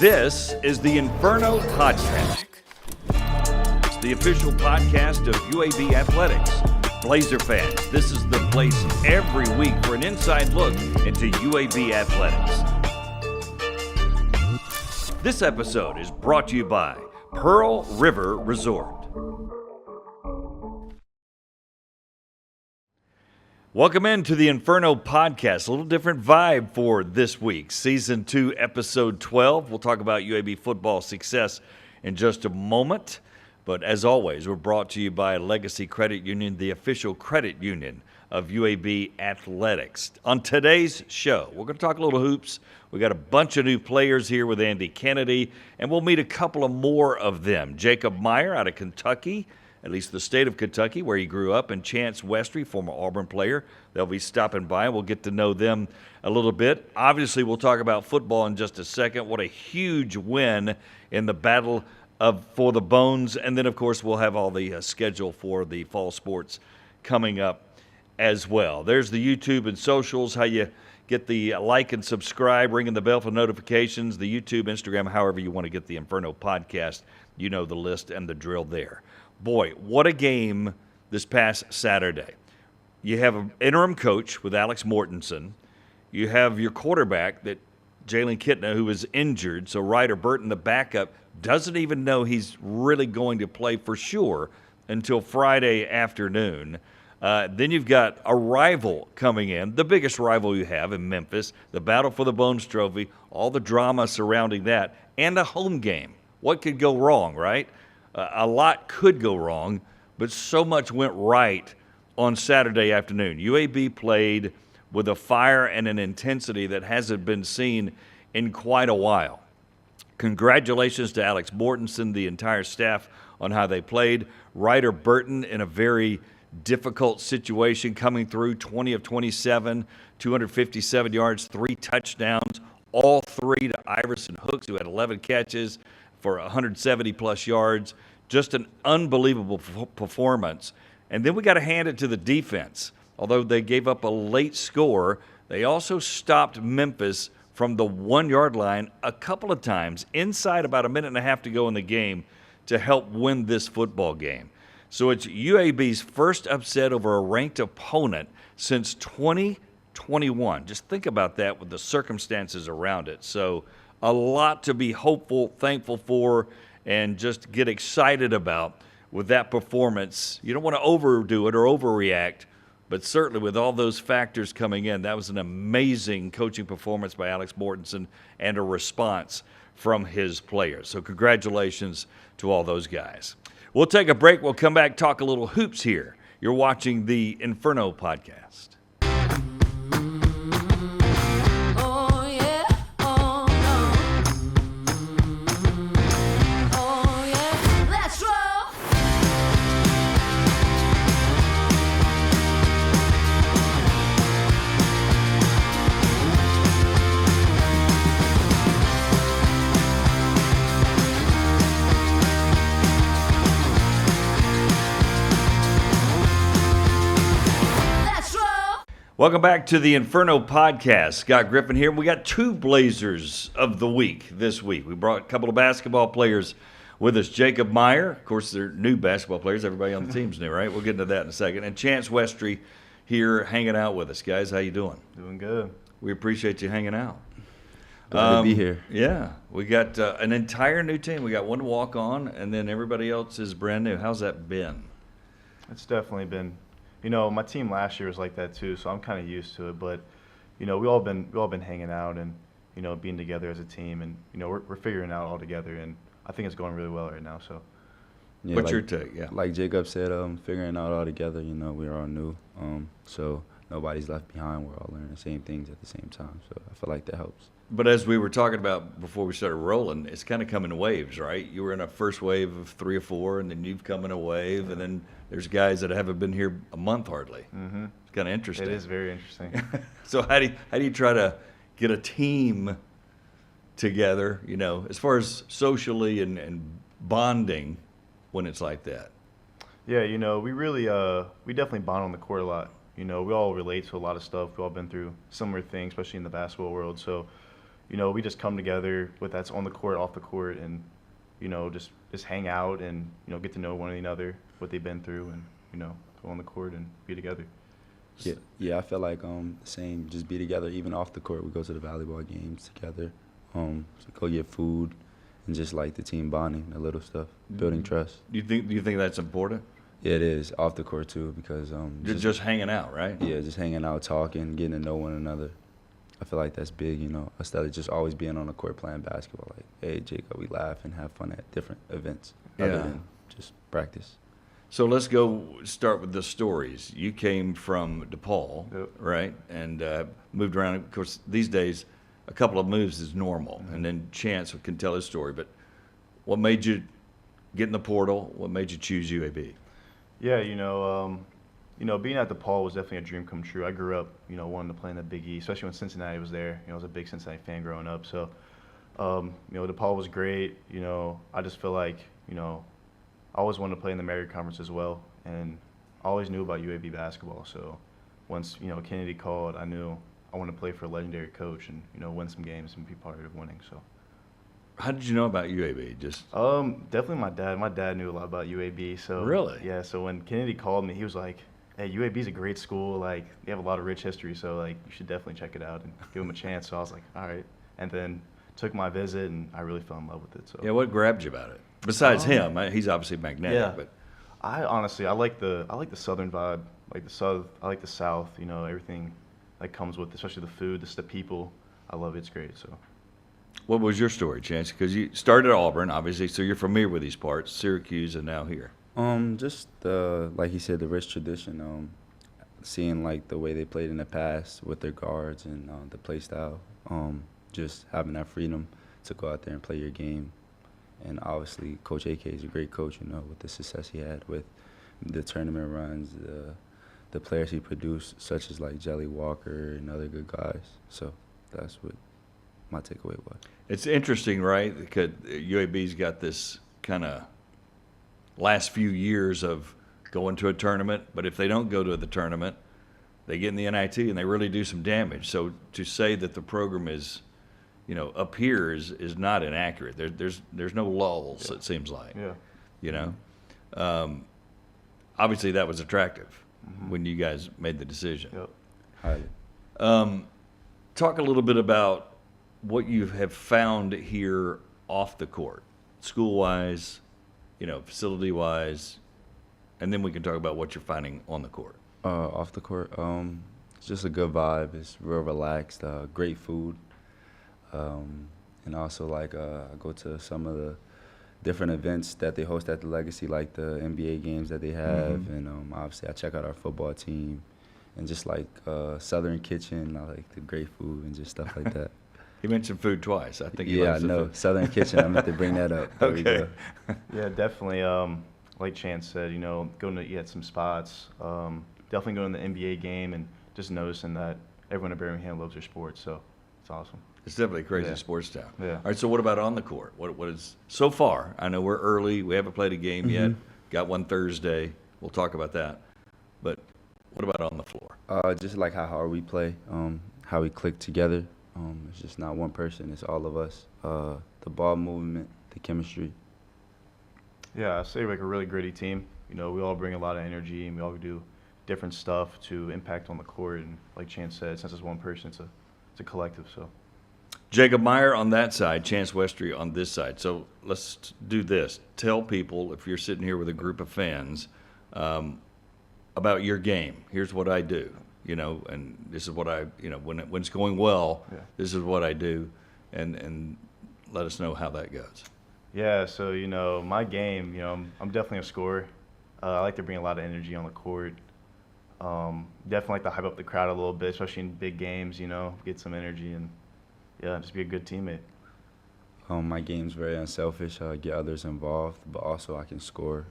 This is the Inferno Podcast. It's the official podcast of UAB Athletics. Blazer fans, this is the place every week for an inside look into UAB Athletics. This episode is brought to you by Pearl River Resort. Welcome into the Inferno Podcast. A little different vibe for this week. Season 2, Episode 12. We'll talk about UAB football success in just a moment. But as always, we're brought to you by Legacy Credit Union, the official credit union of UAB Athletics. On today's show, we're going to talk a little hoops. We got a bunch of new players here with Andy Kennedy, and we'll meet a couple of more of them. Jacob Meyer out of Kentucky, at least the state of Kentucky, where he grew up, and Chance Westry, former Auburn player. They'll be stopping by. We'll get to know them a little bit. Obviously, we'll talk about football in just a second. What a huge win in the battle for the Bones. And then, of course, we'll have all the schedule for the fall sports coming up as well. There's the YouTube and socials, how you get the like and subscribe, ringing the bell for notifications, the YouTube, Instagram, however you want to get the Inferno Podcast. You know the list and the drill there. Boy, what a game this past Saturday. You have an interim coach with Alex Mortensen. You have your quarterback, that Jalen Kitna, who is injured. So Ryder Burton, the backup, doesn't even know he's really going to play for sure until Friday afternoon. Then you've got a rival coming in, the biggest rival you have in Memphis, the Battle for the Bones Trophy, all the drama surrounding that, and a home game. What could go wrong, right? A lot could go wrong, but so much went right on Saturday afternoon. UAB played with a fire and an intensity that hasn't been seen in quite a while. Congratulations to Alex Mortensen, the entire staff, on how they played. Ryder Burton in a very difficult situation, coming through 20 of 27, 257 yards, 3 touchdowns, all 3 to Iverson Hooks, who had 11 catches for 170-plus yards. Just an unbelievable performance. And then we got to hand it to the defense. Although they gave up a late score, they also stopped Memphis from the 1-yard line a couple of times inside about a minute and a half to go in the game to help win this football game. So it's UAB's first upset over a ranked opponent since 2021. Just think about that with the circumstances around it. So a lot to be hopeful, thankful for, and just get excited about with that performance. You don't want to overdo it or overreact, but certainly with all those factors coming in, that was an amazing coaching performance by Alex Mortensen and a response from his players. So congratulations to all those guys. We'll take a break. We'll come back, talk a little hoops here. You're watching the Inferno Podcast. Welcome back to the Inferno Podcast. Scott Griffin here. We got 2 Blazers of the week this week. We brought a couple of basketball players with us. Jacob Meyer, of course, they're new basketball players. Everybody on the team's new, right? We'll get into that in a second. And Chance Westry here hanging out with us. Guys, how you doing? Doing good. We appreciate you hanging out. Glad to be here. Yeah. We got an entire new team. We got one walk-on, and then everybody else is brand new. How's that been? It's definitely been. You know, my team last year was like that too, so I'm kind of used to it. But, you know, we all been hanging out and, you know, being together as a team, and you know, we're figuring it out all together, and I think it's going really well right now. So, Yeah, What's like, your take? Yeah. Like Jacob said, figuring out all together. You know, we're all new, so nobody's left behind. We're all learning the same things at the same time. So I feel like that helps. But as we were talking about before we started rolling, it's kind of come in waves, right? You were in a first wave of 3 or 4, and then you've come in a wave, and then there's guys that haven't been here a month hardly. Mm-hmm. It's kind of interesting. It is very interesting. So how do you try to get a team together, you know, as far as socially and bonding when it's like that? Yeah, you know, we definitely bond on the court a lot. You know, we all relate to a lot of stuff. We've all been through similar things, especially in the basketball world. So, we just come together with that's on the court, off the court, and just hang out and get to know one another, what they've been through, and go on the court and be together. Yeah, I feel like same. Just be together, even off the court. We go to the volleyball games together. So go get food, and just like the team bonding, the little stuff, building trust. Do you think that's important? Yeah, it is off the court too, because Just hanging out, right? yeah, just hanging out, talking, getting to know one another. I feel like that's big, instead of just always being on the court playing basketball. Like, hey, Jacob, we laugh and have fun at different events other than just practice. So let's go start with the stories. You came from DePaul, Yep. right? And moved around. Of course, these days, a couple of moves is normal. And then Chance can tell his story. But what made you get in the portal? What made you choose UAB? Yeah, being at DePaul was definitely a dream come true. I grew up, wanting to play in the Big E, especially when Cincinnati was there. I was a big Cincinnati fan growing up. So, DePaul was great. I just feel like, I always wanted to play in the Meyer Conference as well, and I always knew about UAB basketball. So once, Kennedy called, I knew I wanted to play for a legendary coach and, win some games and be part of winning. So. How did you know about UAB? Just Definitely my dad. My dad knew a lot about UAB. So Really? Yeah. So when Kennedy called me, he was like, "Hey, UAB is a great school. Like, they have a lot of rich history. So like, you should definitely check it out and give them a chance." So I was like, "All right." And then took my visit, and I really fell in love with it. So yeah, what grabbed you about it? Besides him, he's obviously magnetic. yeah. But I honestly, I like the southern vibe. Like the south, I like the South. Everything that comes with, especially the food, the people. I love it. It's great. So. what was your story, Chance? Because you started at Auburn, obviously, so you're familiar with these parts. Syracuse and now here. Just like he said, the rich tradition. Seeing like the way they played in the past with their guards and the play style. Just having that freedom to go out there and play your game. And obviously, Coach AK is a great coach, with the success he had with the tournament runs, the players he produced, such as like Jelly Walker and other good guys. So that's what my takeaway was. It's interesting, right? Because UAB's got this kind of last few years of going to a tournament, but if they don't go to the tournament, they get in the NIT and they really do some damage. So to say that the program is, up here is not inaccurate. There's no lulls, it seems like. Yeah. Obviously that was attractive when you guys made the decision. Yep. Highly. Talk a little bit about what you have found here off the court, school-wise, facility-wise, and then we can talk about what you're finding on the court. Off the court, it's just a good vibe. It's real relaxed. Great food. And also, like, I go to some of the different events that they host at the Legacy, like the NBA games that they have. And obviously, I check out our football team. And just like Southern Kitchen, I like the great food and just stuff like that. He mentioned food twice. I think he Yeah, I likes the know. food. Southern Kitchen, I meant to bring that up. There we Okay. go. Yeah, definitely. Like Chance said, going to eat at some spots. Definitely going to the NBA game and just noticing that everyone in Birmingham loves their sports. So it's awesome. It's definitely a crazy Yeah. sports town. Yeah. All right, so what about on the court? What is so far? I know we're early. We haven't played a game yet. Got one Thursday. We'll talk about that. But what about on the floor? Just like how hard we play, how we click together. It's just not one person. It's all of us. The ball movement, the chemistry. Yeah, I say like a really gritty team. We all bring a lot of energy and we all do different stuff to impact on the court. And like Chance said, since it's one person, it's a collective. So. Jacob Meyer on that side, Chance Westry on this side. So let's do this. Tell people, if you're sitting here with a group of fans, about your game. Here's what I do, and this is what I, when it's going well, this is what I do, and let us know how that goes. Yeah, so my game, I'm definitely a scorer. I like to bring a lot of energy on the court. Definitely like to hype up the crowd a little bit, especially in big games. Get some energy and just be a good teammate. My game's very unselfish. Get others involved, but also I can score.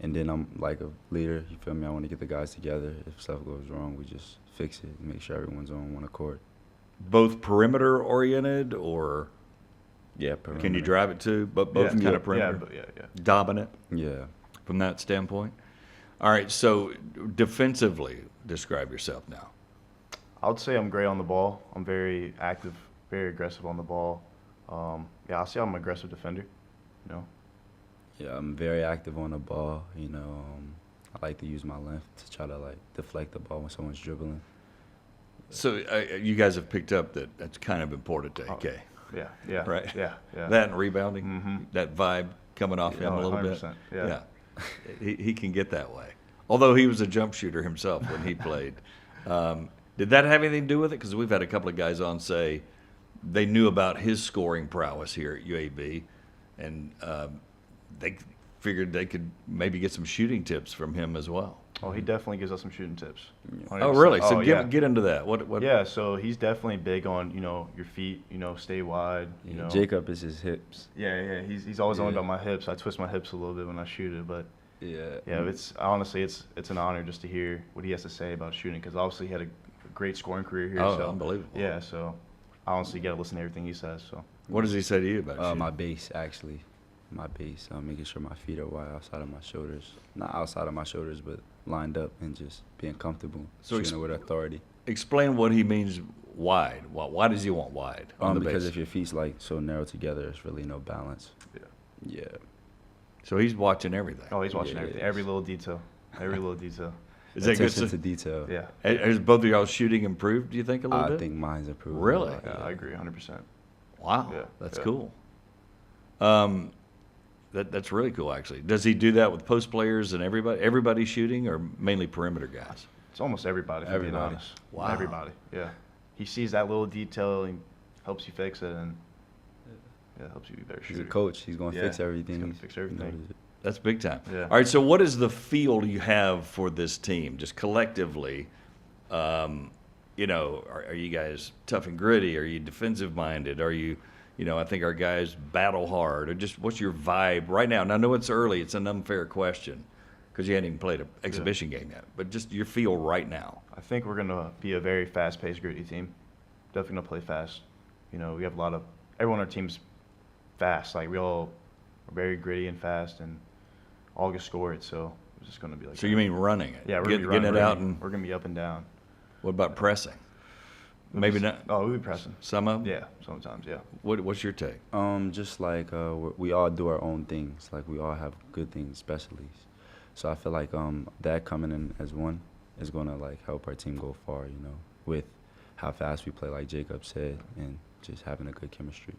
And then I'm like a leader. You feel me? I want to get the guys together. If stuff goes wrong, we just fix it and make sure everyone's on one accord. Both perimeter oriented, or Yeah, perimeter. can you drive it too? But both kind of perimeter, Yeah. dominant Yeah. from that standpoint. All right, so defensively, describe yourself now. I would say I'm great on the ball. I'm very active very aggressive on the ball. I'll say I'm an aggressive defender. You know. Yeah, I'm very active on the ball. I like to use my length to try to like deflect the ball when someone's dribbling. So you guys have picked up that that's kind of important to AK. Yeah. Right. Yeah. That and rebounding, Mm-hmm. that vibe coming off him a little 100%, bit. yeah. He can get that way. Although he was a jump shooter himself when he played. Did that have anything to do with it? Because we've had a couple of guys on say they knew about his scoring prowess here at UAB, and they figured they could maybe get some shooting tips from him as well. Oh, he definitely gives us some shooting tips. Oh, really? 100%. So yeah. get into that. What? Yeah, so he's definitely big on, your feet, stay wide, Jacob is his hips. Yeah, he's always on Yeah. about my hips. I twist my hips a little bit when I shoot it, but Yeah. it's honestly it's an honor just to hear what he has to say about shooting, because obviously he had a great scoring career here. Oh, so, unbelievable. Yeah, so I honestly got to listen to everything he says. So What does he say to you about shooting? My base, actually. My base. Making sure my feet are wide outside of my shoulders. Not outside of my shoulders, but lined up and just being comfortable. So shooting with authority. Explain what he means wide. Why does he want wide on the Because base? if your feet's like so narrow together, there's really no balance. yeah. Yeah. So he's watching everything. Oh, he's watching Yeah, everything, yes. every little detail, every little detail. Is that good? Attention to detail. Yeah, Has both of y'all shooting improved, do you think, a little I bit? think mine's improved. a Really? lot, yeah, I agree 100%. Wow, Yeah, that's yeah. cool. That's really cool, actually. Does he do that with post players and everybody? Everybody shooting, or mainly perimeter guys? It's almost everybody, if I'm being Everybody. honest. Wow. Everybody, yeah. He sees that little detail and helps you fix it, and helps you be a better He's shooter. a coach. He's going to Yeah, fix everything. he's gonna fix everything. That's big time. Yeah. All right, so what is the feel you have for this team, just collectively? Are you guys tough and gritty? Are you defensive minded? Are you, I think our guys battle hard. Or just what's your vibe right now? And I know it's early. It's an unfair question because you hadn't even played an exhibition game yet. But just your feel right now. I think we're going to be a very fast-paced, gritty team. Definitely going to play fast. We have everyone on our team's fast. Like, we all are very gritty and fast, and all can score it. So it's just going to be like So you mean running it? yeah, we're Getting gonna be it running, out and we're going to be up and down. what about pressing? Maybe not. Oh, we'll be pressing. Some of them? Yeah, sometimes, yeah. What's your take? Just like we all do our own things. Like we all have good things, specialties. So I feel like that coming in as one is gonna like help our team go far. With how fast we play, like Jacob said, and just having a good chemistry.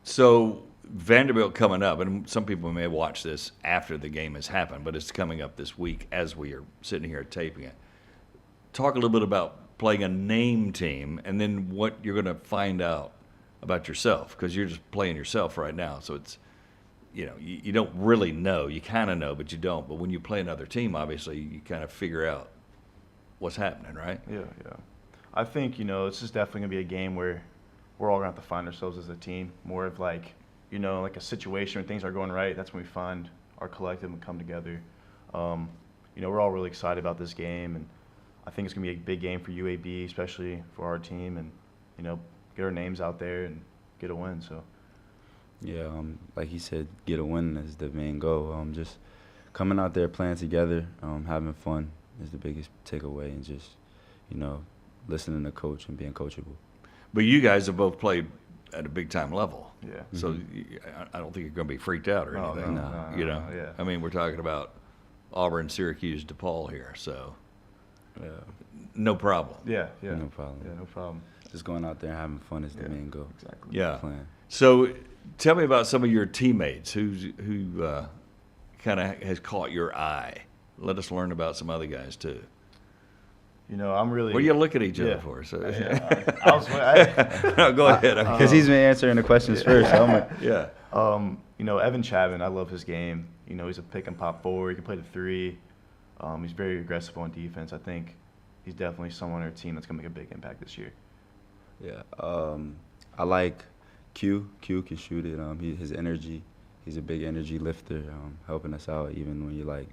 So Vanderbilt coming up, and some people may watch this after the game has happened, but it's coming up this week as we are sitting here taping it. Talk a little bit about playing a name team, and then what you're going to find out about yourself, because you're just playing yourself right now. So it's, you don't really know. You kind of know, but you don't. But when you play another team, obviously, you kind of figure out what's happening, right? Yeah. I think, this is definitely going to be a game where we're all going to have to find ourselves as a team. More of like, like a situation where things are going right. That's when we find our collective and come together. We're all really excited about this game, and I think it's going to be a big game for UAB, especially for our team, and, get our names out there and get a win. So. Yeah, like he said, get a win is the main goal. Just coming out there, playing together, having fun is the biggest takeaway, and just, listening to coach and being coachable. But you guys have both played at a big-time level. Yeah. So I don't think you're going to be freaked out or Oh, anything. no. Yeah. I mean, we're talking about Auburn, Syracuse, DePaul here, so Yeah, no problem. Yeah. no problem. Yeah, no problem. Just going out there and having fun is the Yeah. main goal. Exactly. Yeah. Playing. So tell me about some of your teammates who kind of has caught your eye. Let us learn about some other guys too. I'm really. What do you look at each other Yeah. for? So, I no, go ahead. Because he's been answering the questions first. So I'm like, Yeah. Evan Chapman, I love his game. He's a pick and pop forward. He can play the three. He's very aggressive on defense. I think he's definitely someone on our team that's going to make a big impact this year. yeah. I like Q. Q can shoot it. His energy. He's a big energy lifter, helping us out even when you're like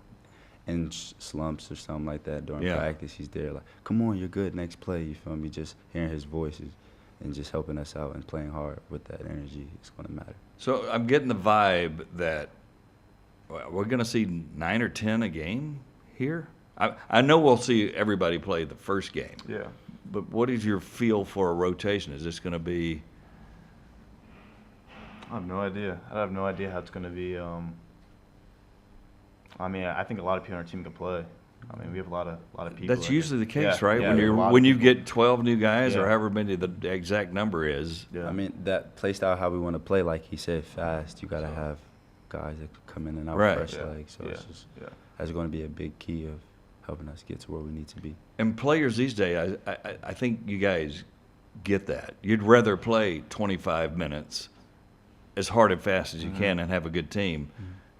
in slumps or something like that during Yeah. practice. He's there like, come on, you're good. Next play. You feel me? Just hearing his voices and just helping us out and playing hard with that energy is going to matter. So I'm getting the vibe that we're going to see 9 or 10 a game here. I know we'll see everybody play the first game. Yeah. But what is your feel for a rotation? Is this going to be? I have no idea. I have no idea how it's going to be. I mean, I think a lot of people on our team can play. I mean, we have a lot of people. That's usually the case, right? Yeah, When we have a lot when of you people. get 12 new guys, or Yeah. however many the exact number is. Yeah. I mean, that play style, how we want to play, like he said, fast. You got to have guys that come in and out Right. fresh Yeah. legs. So Yeah. it's just, Yeah. that's going to be a big key of helping us get to where we need to be. And players these days, I think you guys get that. You'd rather play 25 minutes as hard and fast as you can and have a good team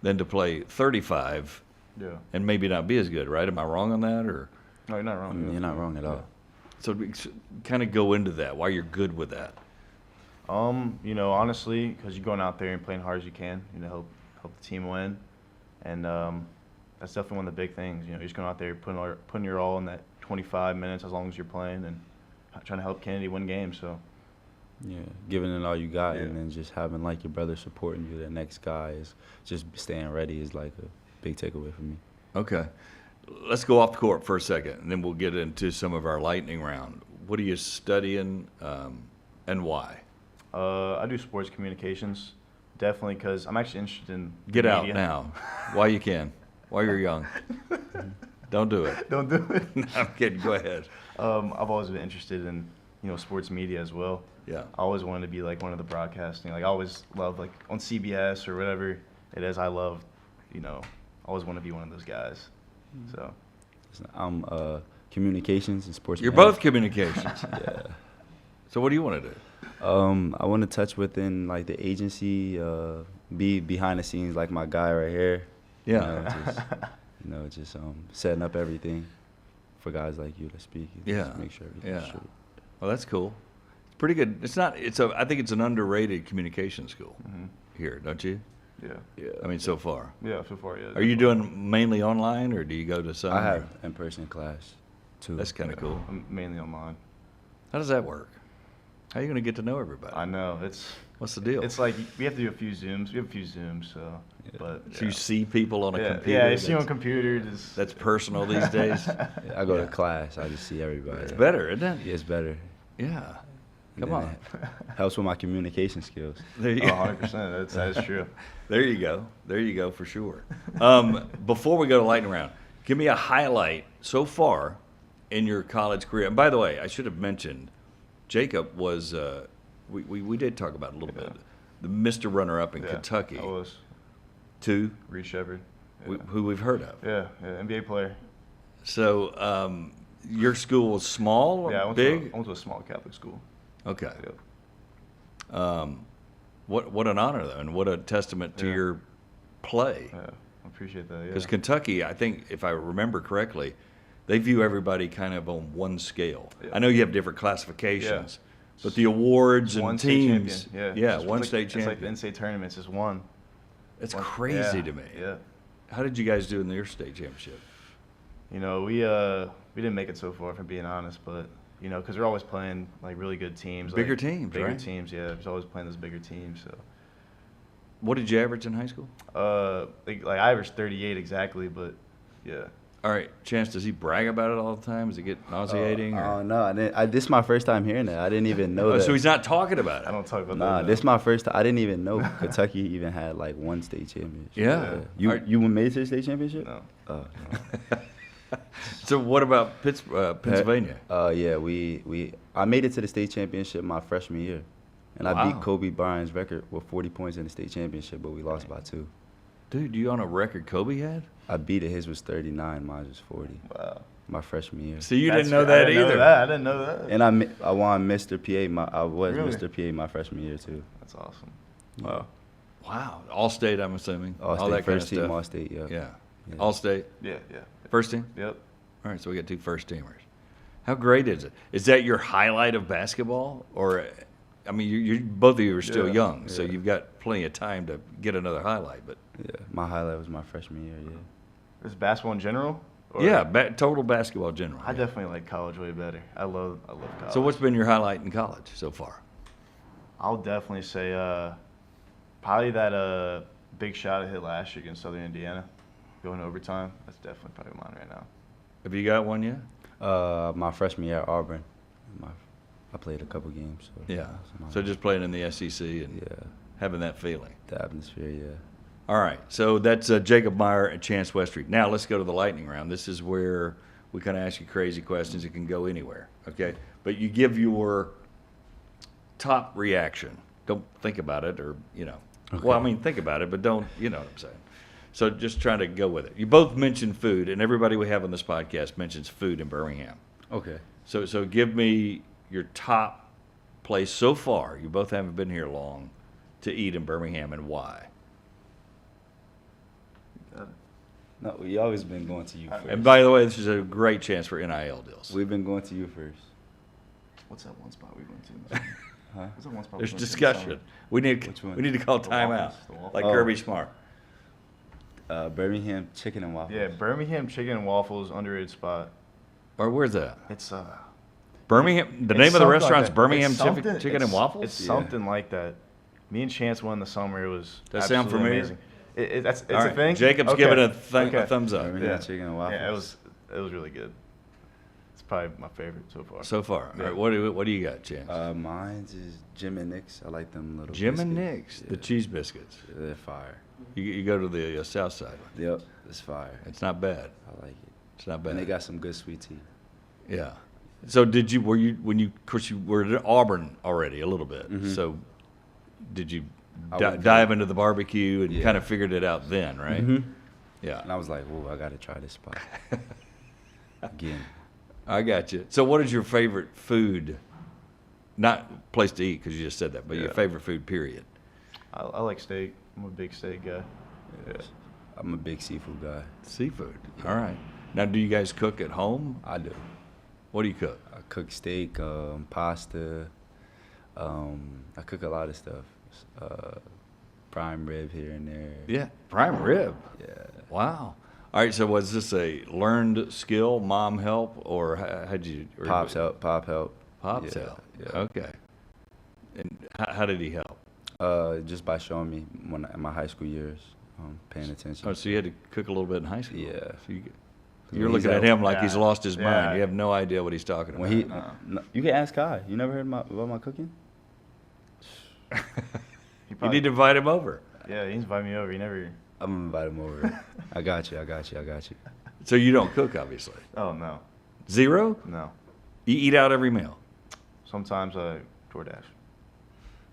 than to play 35 Yeah. and maybe not be as good, right? Am I wrong on that? Or No, you're not I wrong. mean, you're not wrong at all. so kind of go into that, why you're good with that. You know, honestly, because you're going out there and playing hard as you can, you know, help the team win, and that's definitely one of the big things. You know, you're just going out there putting your all in that 25 minutes as long as you're playing and trying to help Kennedy win games. So Yeah, giving it all you got, Yeah. and then just having like your brother supporting you. The next guy is just staying ready is like a big takeaway for me. Okay. Let's go off the court for a second, and then we'll get into some of our lightning round. What are you studying, and why? I do sports communications, definitely because I'm actually interested in Get out media. now. While you can. While you're young. Don't do it. Don't do it. No, I'm kidding. Go ahead. I've always been interested in, you know, sports media as well. Yeah. I always wanted to be like one of the broadcasting. Like I always loved like on CBS or whatever it is. I love, you know, I always want to be one of those guys. So I'm communications and sports. You're management. both communications. Yeah. So what do you want to do? I want to touch within like the agency, be behind the scenes like my guy right here. Yeah. Just setting up everything for guys like you to speak. And Yeah. just make sure everything's Yeah. straight. Well, that's cool. It's pretty good. I think it's an underrated communication school here, don't you? yeah, I mean, so far. yeah. So far, yeah. Are you definitely. doing mainly online, or do you go to some? I have in-person class too. That's kind of cool. I'm mainly online. How does that work? How are you going to get to know everybody? I know it's What's the deal? it's like we have to do a few Zooms. We have a few Zooms, so but So you see people on a yeah, computer? yeah. You see on that's- computer. Just That's personal these days. Yeah, I go Yeah. to class. I just see everybody. It's better, isn't it? Yeah, it's better. Yeah. And Come then on. it helps with my communication skills. There you oh, go. 100%. That is true. There you go. There you go for sure. Before we go to lightning round, give me a highlight so far in your college career. And by the way, I should have mentioned, Jacob was. We did talk about it a little bit. The Mr. Runner-up in Yeah, Kentucky, I was to Reed Shepard. Yeah. who we've heard of. yeah, NBA player. So your school was small, Yeah, I went big. to a small Catholic school. Okay. Yep. What an honor though, and what a testament to Yeah. your play. Yeah, I appreciate that. Because Yeah. Kentucky, I think, if I remember correctly, they view everybody kind of on one scale. Yeah. I know you have different classifications, but the awards and One state teams, champion. yeah, It's one like- state It's like the champion. in-state tournaments is one. It's One- crazy yeah, to me. Yeah. How did you guys do in your state championship? You know, we didn't make it so far, if I'm being honest, but you know, because we're always playing like really good teams, Bigger like, teams, bigger right? teams. Yeah, we're always playing those bigger teams. So, What did you average in high school? like I averaged 38 exactly, but yeah. All right, Chance, does he brag about it all the time? Does it get nauseating? Oh no, this is my first time hearing that. I didn't even know that. So he's not talking about it. I don't talk about Nah, that. this is my first time. I didn't even know Kentucky even had like one state championship. Yeah. You made it to the state championship? No. So what about Pennsylvania? Yeah, I made it to the state championship my freshman year, and I Wow. beat Kobe Bryant's record with 40 points in the state championship, but we lost by 2. Dude, you on a record Kobe had? I beat it. His was 39, mine was 40. Wow. My freshman year. So you That's didn't know cra- I that didn't either. I didn't know that. And I won Mr. PA. I was Really? Mr. PA my freshman year too. That's awesome. Wow. Wow. All state, I'm assuming. All state, that kind of first team, stuff. all state. Yeah. Yeah. Yeah. All state. Yeah, yeah. First team? Yep. All right, so we got 2 first teamers. How great is it? Is that your highlight of basketball? Or, I mean, you both of you are still Yeah, young, so yeah. you've got plenty of time to get another highlight. But Yeah. My highlight was my freshman year. Yeah. Is basketball in general? Or- yeah, total basketball general. I definitely like college way better. I love college. So what's been your highlight in college so far? I'll definitely say probably that big shot I hit last year against Southern Indiana, going to overtime. That's definitely probably mine right now. Have you got one yet? My freshman year at Auburn, I played a couple games. So Yeah. it's So just playing in the SEC and yeah, having that feeling. the atmosphere. Yeah. All right. So that's Jacob Meyer and Chance Westry. Now let's go to the lightning round. This is where we kind of ask you crazy questions. It can go anywhere. Okay. But you give your top reaction. Don't think about it, or Okay. Well, I mean, think about it, but don't. You know what I'm saying. So just trying to go with it. You both mentioned food, and everybody we have on this podcast mentions food in Birmingham. Okay. So give me your top place so far. You both haven't been here long to eat in Birmingham, and why? No, we always been going to you first. And by the way, this is a great chance for NIL deals. We've been going to you first. What's that one spot we went to? Huh? What's that one spot There's we went to in the discussion. summer? We need Which one? we need to call The timeout, waffles, the waffles. like Oh. Kirby Smart. Birmingham chicken and waffles. Yeah, Birmingham chicken and waffles, underrated spot. Or where's that? It's Birmingham. The it's name of the something like restaurant's that. Birmingham It's something- Chicken and it's- Waffles. It's Yeah. something like that. Me and Chance won in the summer. It was Does that sound absolutely familiar? amazing. It's All a right. thing. Jacob's Okay. giving a Okay. thumbs up Birmingham Yeah. chicken and waffles. Yeah, it was really good. It's probably my favorite so far. so far. All Yeah. right. What do you got, Chance? Mine's is Jim and Nick's. I like them little. Jim and biscuits. Nick's, Yeah. the cheese biscuits. They're fire. You go to the south side. Yep, it's fire. It's not bad. I like it. It's not bad. And they got some good sweet tea. Yeah. So were you of course you were at Auburn already a little bit. Mhm. So did you I went dive for- into the barbecue and Yeah. kind of figured it out then, right? Mhm. Yeah. And I was like, whoa, I got to try this spot. Again. I got you. So what is your favorite food? Not place to eat because you just said that, but your Yeah. favorite food period. I like steak. I'm a big steak guy. Yeah. I'm a big seafood guy. Seafood. All right. Now do you guys cook at home? I do. What do you cook? I cook steak, pasta. I cook a lot of stuff. Prime rib here and there. Yeah. Prime rib. Yeah. Wow. All right, so was this a learned skill, mom help, or how'd you? Or Pops help. Pop help. Pops Yeah, help. yeah. Okay. And how did he help? Just by showing me in my high school years, paying attention. Oh, so you had to cook a little bit in high school. Yeah. So you're When looking he's at out- him like he's Yeah. lost his mind. Yeah. You have no idea what he's talking about. When he, Uh-uh. no, you can ask Kai. You never heard about my cooking? You need to invite him over. Yeah, he invited me over. He never. I'm gonna invite him over. I got you. So you don't cook, obviously. Oh no, Zero? no. You eat out every meal. Sometimes I DoorDash.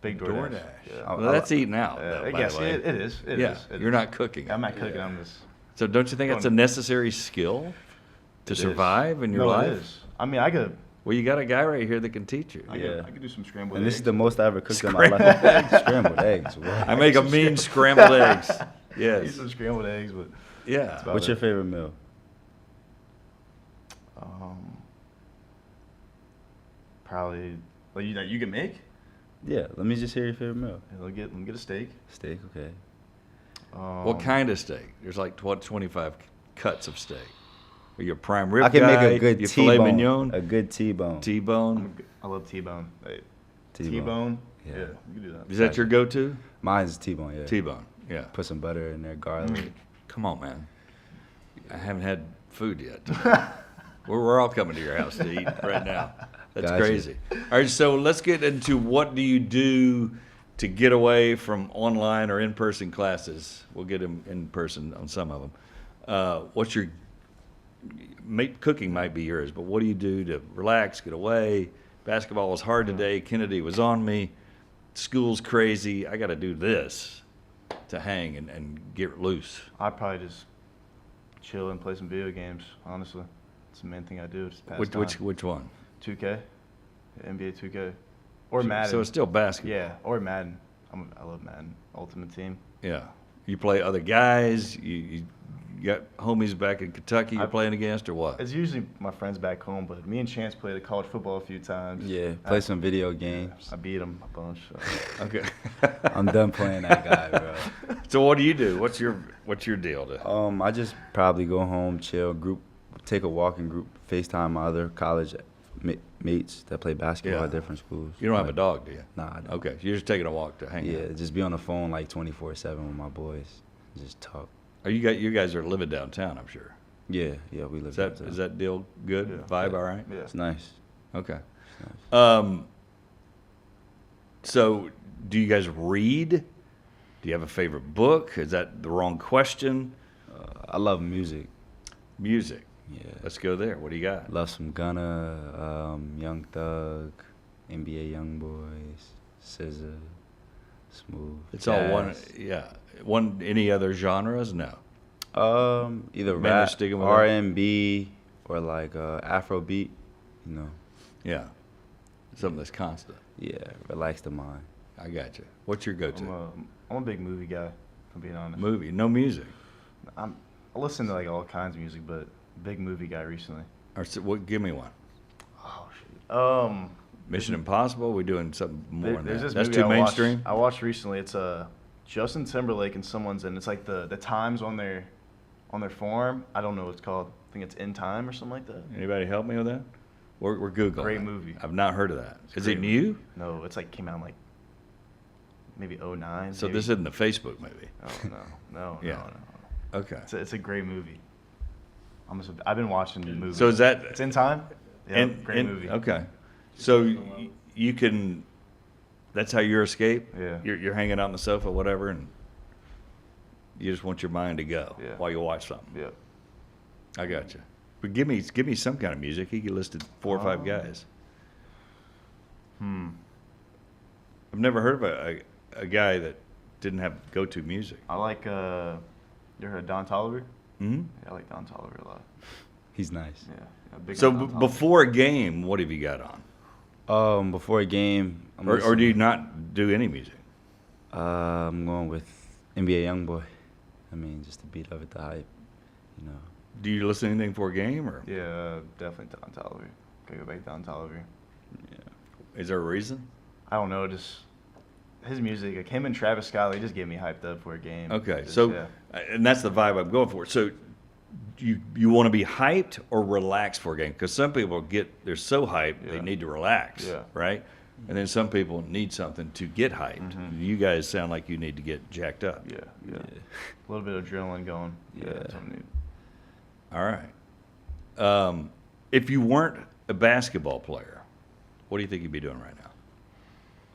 Big DoorDash. Yeah. Well, that's eating out. Yeah, though, I by guess the way. it is. It yeah, is. It you're is. not cooking. I'm not cooking. I'm just. So don't you think that's a Going- necessary skill to It is. survive in your No, life? It is. I mean, I could. Well, you got a guy right here that can teach you. I Yeah. could do some scrambled And eggs. this is the most I ever cooked in my life. Scrambled eggs. What? I make a mean scrambled eggs. I do Yes. some scrambled eggs, but Yeah. about What's it. your favorite meal? Probably like you can make. Yeah, let me just hear your favorite meal. Let me get a steak. Steak, okay. What kind of steak? There's like 25 cuts of steak. Are you a prime rib I can guy? make a good You filet T-bone. mignon? A good T-bone. T-bone? I love T-bone. Hey, T-bone. T-bone. Yeah. Yeah, you can do that. Is that your go-to? Mine's T-bone, yeah. T-bone. Yeah. Put some butter in there, garlic. Come on, man. I haven't had food yet. We're all coming to your house to eat right now. That's Gotcha. crazy. All right, so let's get into what do you do to get away from online or in-person classes. We'll get them in person on some of them. What's your cooking might be yours, but what do you do to relax, get away? Basketball was hard today. Kennedy was on me. School's crazy. I got to do this to hang and get loose. I'd probably just chill and play some video games. Honestly, it's the main thing I do. Just pass Which time. one? 2K, NBA 2K, or Madden. So it's still basketball. Yeah, or Madden. I love Madden. Ultimate Team. Yeah. You play other guys. You got homies back in Kentucky you're I- playing against, or what? It's usually my friends back home, but me and Chance played college football a few times. Yeah, play some video games. I beat him a bunch. So. Okay. I'm done playing that guy, bro. So what do you do? What's your deal? I just probably go home, chill, take a walk in group, FaceTime my other college mates that play basketball Yeah. at different schools. You don't have a Like, dog, do you? Nah, I don't. Okay. So you're just taking a walk to hang Yeah, out. just be on the phone like 24/7 with my boys, just talk. You guys are living downtown, I'm sure. Yeah, we live Is that downtown. is that deal good? Yeah. Vibe Yeah. all right? Yeah. It's nice. Okay. It's nice. So do you guys read? Do you have a favorite book? Is that the wrong question? I love music. Music. Yeah. Let's go there. What do you got? Love some Gunna, Young Thug, NBA Youngboys, SZA, Smooth. It's all one. Jazz. Yeah. One. Any other genres? No. Either Man, you're rap, sticking with that? R&B, or like Afrobeat. You know. Yeah. Something that's constant. Yeah, relax the mind. I got you. What's your go-to? I'm a big movie guy, if I'm being honest. Movie. No music. I listen to like all kinds of music, but big movie guy recently. Or what? Give me one. Oh shoot. Mission Impossible. We're doing something more than There's that. this That's movie too mainstream. I watched recently. It's Justin Timberlake and someone's in. It's like the times on their form. I don't know what it's called. I think it's In Time or something like that. Anybody help me with that? We're googling. Great it. movie. I've not heard of that. It's a Is it great new? movie. No, it's like came out in like maybe 09. So maybe. this isn't a Facebook movie. Oh no. Yeah. No. Okay. It's a great movie. I've been watching the movie. So is that It's In Time. Yeah, great movie. Okay. So you can. That's how you escape. Yeah. You're hanging out on the sofa, whatever, and you just want your mind to go Yeah. while you watch something. Yeah. I got you. But give me some kind of music. He listed 4 or 5 guys. I've never heard of a guy that didn't have go-to music. I like. You ever heard of Don Toliver? Hmm. Yeah, I like Don Toliver a lot. He's nice. Yeah. Big So on Don Toliver. before a game, what have you got on? Before a game, Or do you not do any music? I'm going with NBA Youngboy. I mean, just to beat up at the hype, you know. Do you listen to anything before a game, or Yeah, definitely Don Toliver. Gotta go back to Don Toliver. Yeah. is there a reason? I don't know, just his music. Like him and Travis Scott, they just get me hyped up for a game. Okay, Just, so yeah. and that's the vibe I'm going for. So you want to be hyped or relaxed for a game? Because some people they're so hyped they Yeah. need to relax, Yeah. right? And then some people need something to get hyped. Mhm. You guys sound like you need to get jacked up. Yeah. Yeah. A little bit of adrenaline going. Yeah, that's what I need. All right. If you weren't a basketball player, what do you think you'd be doing right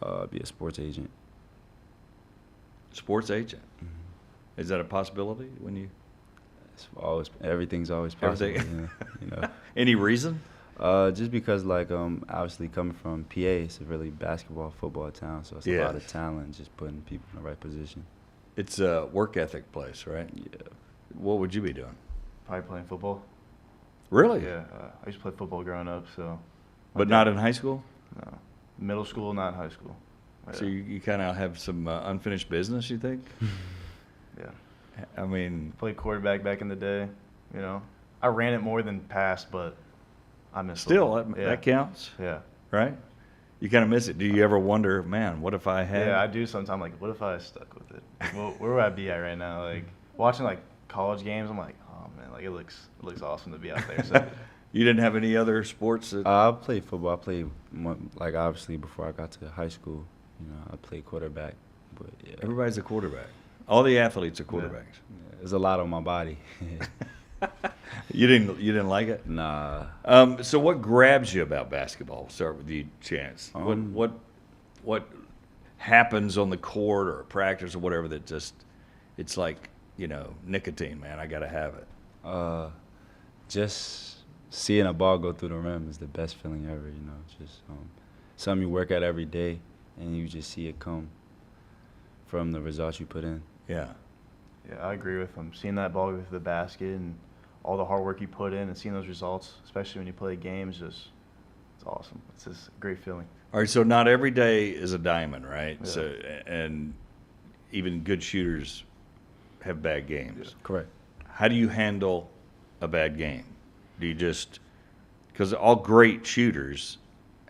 now? Be a sports agent. Sports agent. Is that a possibility when you? Everything's always possible. Everything. You know. Any reason? Just because, like, obviously coming from PA, it's a really basketball, football town, so it's a lot Yes. of talent, just putting people in the right position. It's a work ethic place, right? Yeah. What would you be doing? Probably playing football. Really? Yeah, I used to play football growing up, so. But not in high school? No. Middle school, not high school. So Yeah. you kind of have some unfinished business, you think? Yeah. I mean, Played quarterback back in the day. You know, I ran it more than passed, but I miss still, football. that counts, Yeah. right? You kind of miss it. Do you ever wonder, man, what if I had? Yeah, I do sometimes. Like, what if I stuck with it? Like, where would I be at right now? Like watching like college games, I'm like, oh man, like it looks awesome to be out there. So You didn't have any other sports? That, I played football. I played, like, obviously, before I got to high school, you know, I played quarterback. But, yeah. everybody's a quarterback. All the athletes are quarterbacks. Yeah, there's a lot on my body. You didn't like it? Nah. So what grabs you about basketball? We'll start with you, Chance. What happens on the court or practice or whatever that just it's like, nicotine, man. I got to have it. Just seeing a ball go through the rim is the best feeling ever, you know. Just something you work at every day, and you just see it come from the results you put in. Yeah. yeah, I agree with him. Seeing that ball go through the basket and all the hard work you put in, and seeing those results, especially when you play games, it's awesome. It's just a great feeling. All right, so not every day is a diamond, right? Yeah. So and even good shooters have bad games. Correct. How do you handle a bad game? Do you just because all great shooters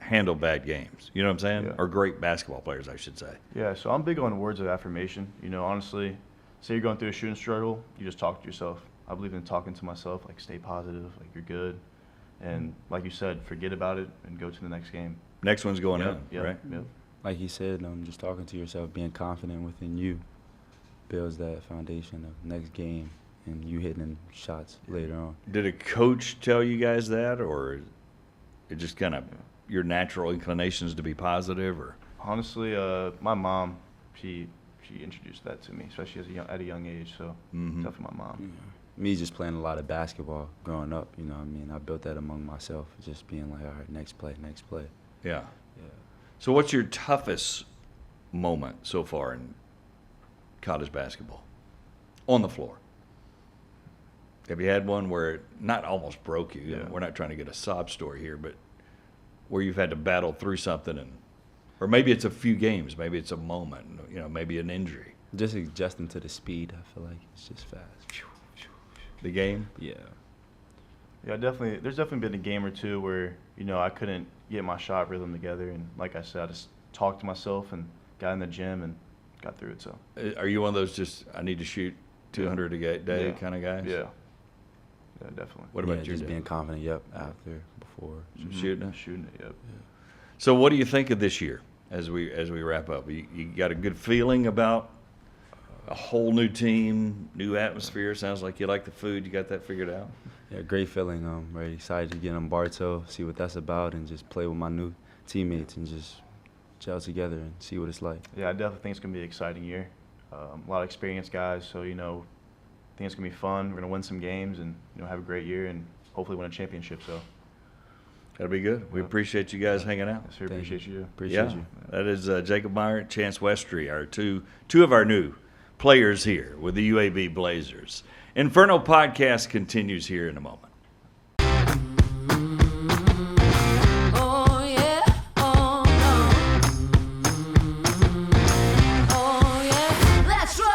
handle bad games, you know what I'm saying? Yeah. Or great basketball players, I should say. Yeah, so I'm big on words of affirmation. You know, honestly, say you're going through a shooting struggle, you just talk to yourself. I believe in talking to myself, like stay positive, like you're good. And like you said, forget about it and go to the next game. Next one's going Yep, in, yep, right? Yep. Like he said, just talking to yourself, being confident within you builds that foundation of next game and you hitting them shots later on. Did a coach tell you guys that, or it just kind of your natural inclinations to be positive? Or Honestly, my mom, she introduced that to me, especially at a young age. So definitely my mom. Yeah. Me just playing a lot of basketball growing up, you know what I mean? I built that among myself, just being like, all right, next play, next play. Yeah. Yeah. So what's your toughest moment so far in college basketball on the floor? Have you had one where it not almost broke you? Yeah. We're not trying to get a sob story here, but where you've had to battle through something, or maybe it's a few games, maybe it's a moment, maybe an injury. Just adjusting to the speed, I feel like it's just fast. The game? Yeah. Yeah, there's definitely been a game or two where, I couldn't get my shot rhythm together. And like I said, I just talked to myself and got in the gym and got through it. So. Are you one of those just, I need to shoot 200 a day kind of guys? Yeah. Yeah, definitely. What about just being confident, after, before. Shooting it? Shooting it, yep. Yeah. So what do you think of this year as we wrap up? You got a good feeling about a whole new team, new atmosphere? Sounds like you like the food. You got that figured out? Yeah, great feeling. I'm very excited to get on Bartow, see what that's about, and just play with my new teammates and just gel together and see what it's like. Yeah, I definitely think it's going to be an exciting year. A lot of experienced guys, so, I think it's going to be fun. We're going to win some games and, have a great year and hopefully win a championship. So. That'll be good. We appreciate you guys hanging out. Yes, sir. Appreciate you. Appreciate you. That is Jacob Meyer, Chance Westry, our two of our new players here with the UAB Blazers. Inferno podcast continues here in a moment. Oh yeah, oh no. Oh yeah, let's roll.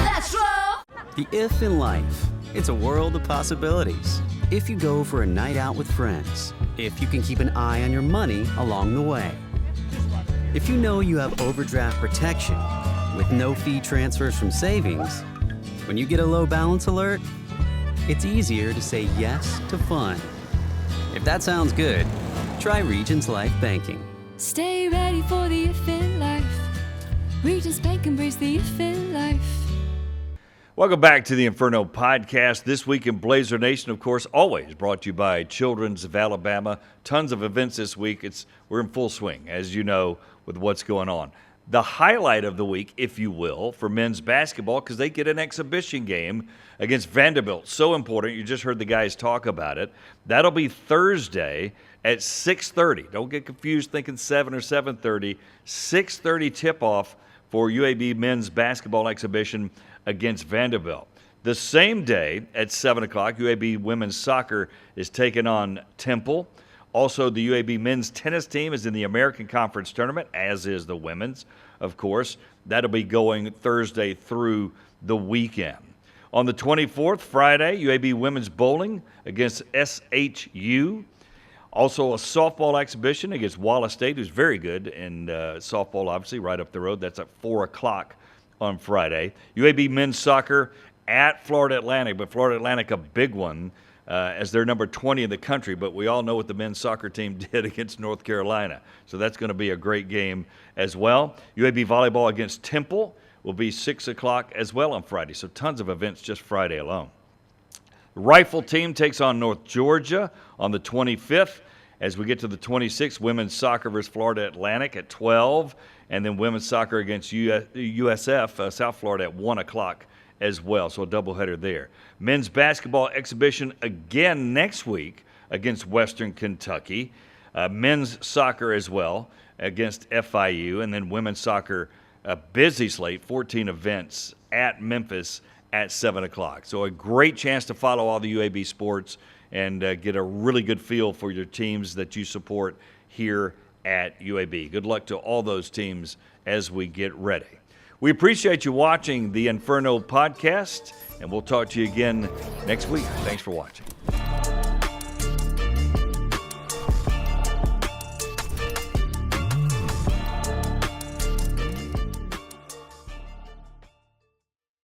Let's roll. The if in life. It's a world of possibilities. If you go for a night out with friends, if you can keep an eye on your money along the way, if you know you have overdraft protection with no fee transfers from savings, when you get a low balance alert, it's easier to say yes to fun. If that sounds good, try Regions Life Banking. Stay ready for the if in life. Regents Bank embrace the if in life. Welcome back to the Inferno podcast. This week in Blazer Nation, of course, always brought to you by Children's of Alabama. Tons of events this week. We're in full swing, as you know, with what's going on. The highlight of the week, if you will, for men's basketball, because they get an exhibition game against Vanderbilt. So important. You just heard the guys talk about it. That'll be Thursday at 6:30. Don't get confused thinking 7 or 7:30. 6:30 tip-off for UAB men's basketball exhibition against Vanderbilt. The same day at 7 o'clock, UAB women's soccer is taking on Temple. Also, the UAB men's tennis team is in the American Conference Tournament, as is the women's, of course. That'll be going Thursday through the weekend. On the 24th, Friday, UAB women's bowling against SHU. Also, a softball exhibition against Wallace State, who's very good in softball, obviously, right up the road. That's at 4 o'clock on Friday. UAB men's soccer at Florida Atlantic, but Florida Atlantic a big one as they're number 20 in the country, but we all know what the men's soccer team did against North Carolina. So that's going to be a great game as well. UAB volleyball against Temple will be 6 o'clock as well on Friday. So tons of events just Friday alone. The rifle team takes on North Georgia on the 25th. As we get to the 26th, women's soccer versus Florida Atlantic at 12, and then women's soccer against USF, South Florida, at 1 o'clock as well. So a doubleheader there. Men's basketball exhibition again next week against Western Kentucky. Men's soccer as well against FIU, and then women's soccer, a busy slate, 14 events at Memphis at 7 o'clock. So a great chance to follow all the UAB sports and get a really good feel for your teams that you support here at UAB. Good luck to all those teams as we get ready. We appreciate you watching the Inferno podcast, and we'll talk to you again next week. Thanks for watching.